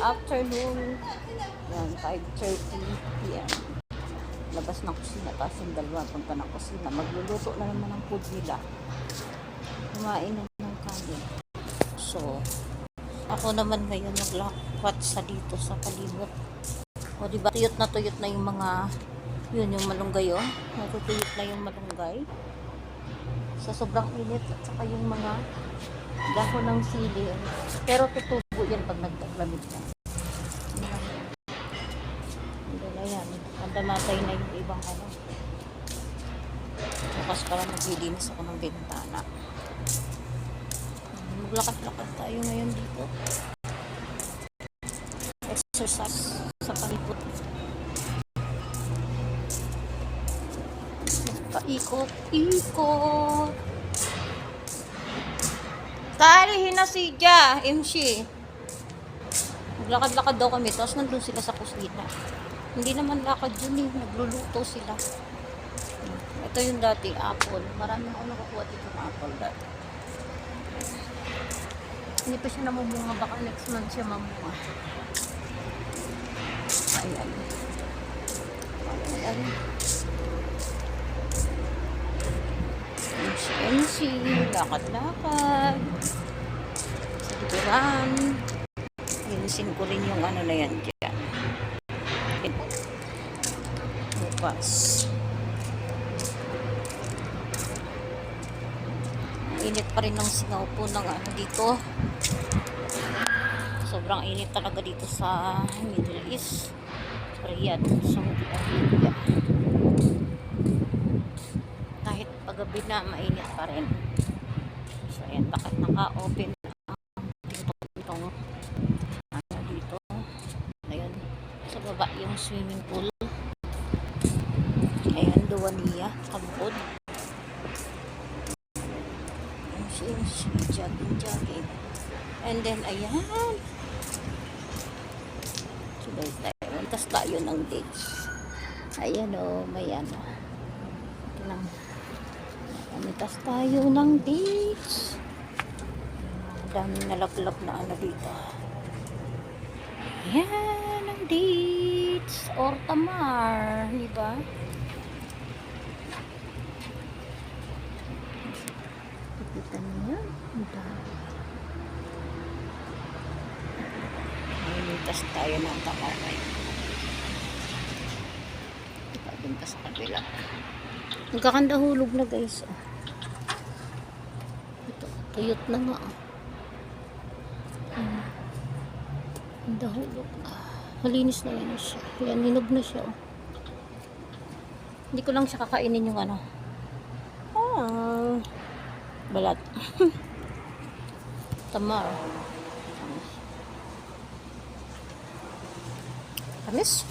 afternoon. Yan, 5:30 p.m. Labas ng kusina, tapos yung dalawa punta ng kusina. Magluluto na naman ng food nila. Kumain na ng kanin. So, ako naman ngayon naglakwat sa dito sa palibot. O diba, tuyot na yung mga, yun yung malunggay oh. Natutuyot na yung malunggay. Sa sobrang init at saka yung mga dahon ng sili. Pero tutubo yan pag nagtaglamig na. Hindi na yan. Pandamatay na yung ibang ano. Bukas para maglilinis ako ng bintana. Maglakad-lakad tayo ngayon dito. Exercise sa palibot. Paikot-ikot. Tarihin na si Ja, MC. Maglakad-lakad daw kami, tapos nandun sila sa kusina. Hindi naman lakad yun eh, nagluluto sila. Ito yung dating apple. Marami ako nakukuha dito ng apple dati. Hindi pa siya namumunga, baka next month siya mamunga. Ayan. Ayan. MC, lakad-lakad. Sa likuran. Linisin ko rin yung ano na yan dyan. Bukas. Init pa rin ng singaw po ng ano dito. Sobrang init talaga dito sa Middle East. Riyadh, Saudi Arabia. Kahit paggabi na, mainit pa rin. So, ayan, bakit naka-open itong ano dito. Ayan, sa baba yung swimming pool. Ayan, Duwaniya, Kabod. Jogging. And then, ayan. Subay tayo. Tapos tayo ng dates. Ayan o, may ano. Tapos tayo ng dates. Daming nalaglap na ano dito. Ayan, ang dates. Ortamar. Diba? Kita niyo. Ayunitas tayo ng Tamaray. Ipagpunta sa kabila. Nagkakandahulog na guys. Ito, tuyot na nga. Dahulog na. Malinis na yan siya. Yan, ninog na siya. Hindi ko lang siya kakainin yung ano. Balat. Tamar. Tamis.